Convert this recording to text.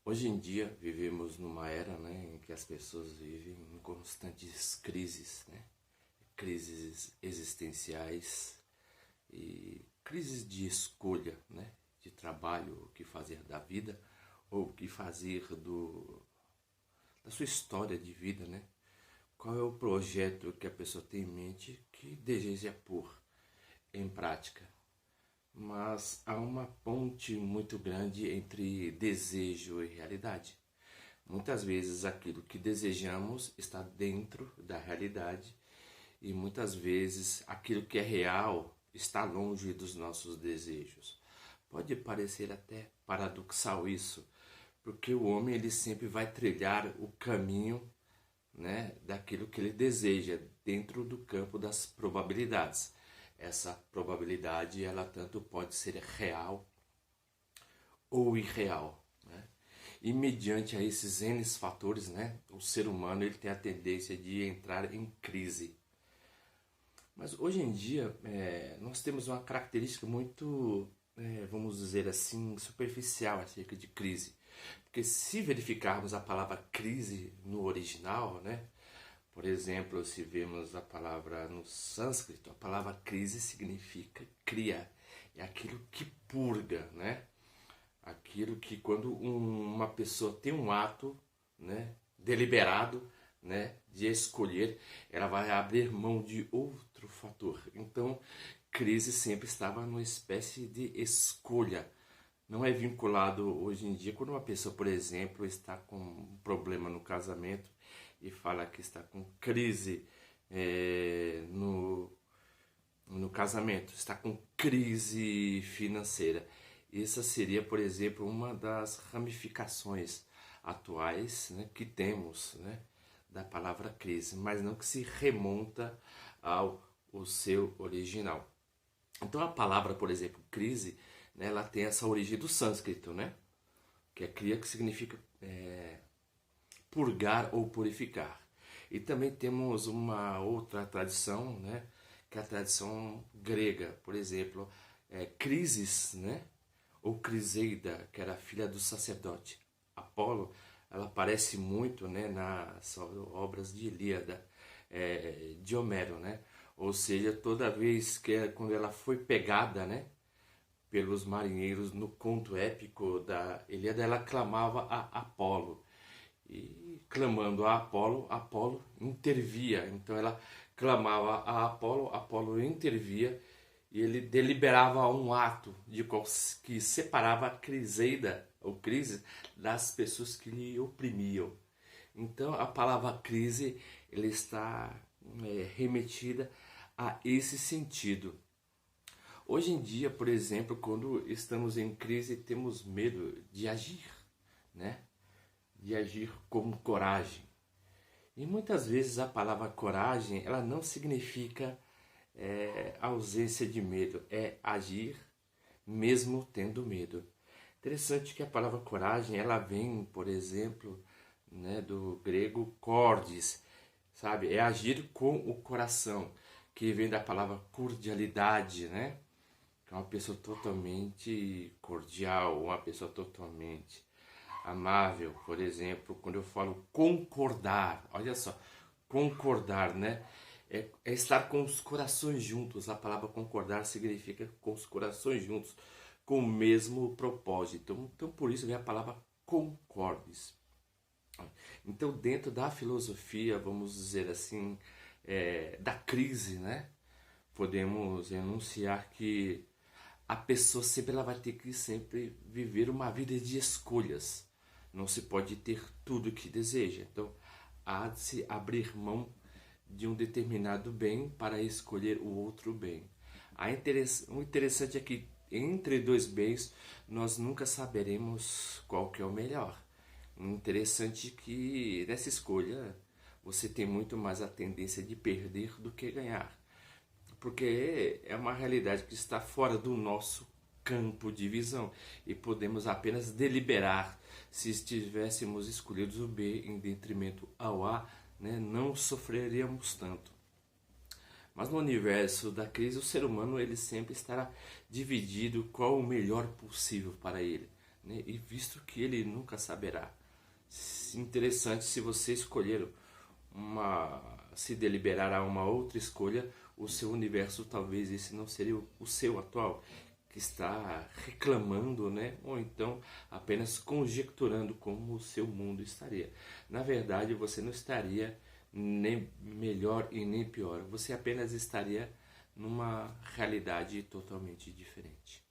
Hoje em dia vivemos numa era, né, em que as pessoas vivem em constantes crises, né? Crises existenciais e crises de escolha, né? De trabalho, o que fazer da vida ou o que fazer da sua história de vida, né? Qual é o projeto que a pessoa tem em mente que deseja pôr em prática? Mas há uma ponte muito grande entre desejo e realidade. Muitas vezes aquilo que desejamos está dentro da realidade e muitas vezes aquilo que é real está longe dos nossos desejos. Pode parecer até paradoxal isso, porque o homem ele sempre vai trilhar o caminho, né, daquilo que ele deseja dentro do campo das probabilidades. Essa probabilidade ela tanto pode ser real ou irreal, né? E mediante a esses N fatores, né, o ser humano ele tem a tendência de entrar em crise. Mas hoje em dia nós temos uma característica muito, vamos dizer assim, superficial acerca de crise. Porque se verificarmos a palavra crise no original, né, por exemplo, se vemos a palavra no sânscrito, a palavra crise significa cria. É aquilo que purga, né? Aquilo que quando uma pessoa tem um ato, né, deliberado, né, de escolher, ela vai abrir mão de outro fator. Então, crise sempre estava numa espécie de escolha. Não é vinculado hoje em dia quando uma pessoa, por exemplo, está com um problema no casamento e fala que está com crise no casamento, está com crise financeira. Essa seria, por exemplo, uma das ramificações atuais, né, que temos, né, da palavra crise, mas não que se remonta ao seu original. Então a palavra, por exemplo, crise, né, ela tem essa origem do sânscrito, né, que é kriya, que significa purgar ou purificar. E também temos uma outra tradição, né, que é a tradição grega, por exemplo, Crises, né, ou Criseida, que era filha do sacerdote Apolo. Ela aparece muito, né, nas obras de Ilíada, de Homero, né? Ou seja, toda vez quando ela foi pegada, né, pelos marinheiros no conto épico da Ilíada, ela clamava a Apolo. E clamando a Apolo, Apolo intervia. Então ela clamava a Apolo, Apolo intervia e ele deliberava um ato que separava a Criseida, ou crise, das pessoas que lhe oprimiam. Então a palavra crise ele está remetida a esse sentido. Hoje em dia, por exemplo, quando estamos em crise, temos medo de agir, né? De agir com coragem. E muitas vezes a palavra coragem ela não significa ausência de medo, é agir mesmo tendo medo. Interessante que a palavra coragem ela vem, por exemplo, né, do grego cordis, sabe? É agir com o coração, que vem da palavra cordialidade, né? Que é uma pessoa totalmente cordial, uma pessoa totalmente amável. Por exemplo, quando eu falo concordar, olha só, concordar, né? É estar com os corações juntos. A palavra concordar significa com os corações juntos, com o mesmo propósito. Então por isso vem a palavra concordes. Então, dentro da filosofia, vamos dizer assim, da crise, né? Podemos enunciar que a pessoa sempre ela vai ter que sempre viver uma vida de escolhas. Não se pode ter tudo o que deseja. Então, há de se abrir mão de um determinado bem para escolher o outro bem. O interessante é que entre dois bens nós nunca saberemos qual que é o melhor. O interessante é que nessa escolha você tem muito mais a tendência de perder do que ganhar. Porque é uma realidade que está fora do nosso campo de visão e podemos apenas deliberar. Se estivéssemos escolhidos o B em detrimento ao A, né, não sofreríamos tanto. Mas no universo da crise, o ser humano ele sempre estará dividido qual o melhor possível para ele. né? E visto que ele nunca saberá. Interessante, se você escolher se deliberar a uma outra escolha, o seu universo talvez esse não seria o seu atual, que está reclamando, né? Ou então apenas conjecturando como o seu mundo estaria. Na verdade, você não estaria nem melhor e nem pior, você apenas estaria numa realidade totalmente diferente.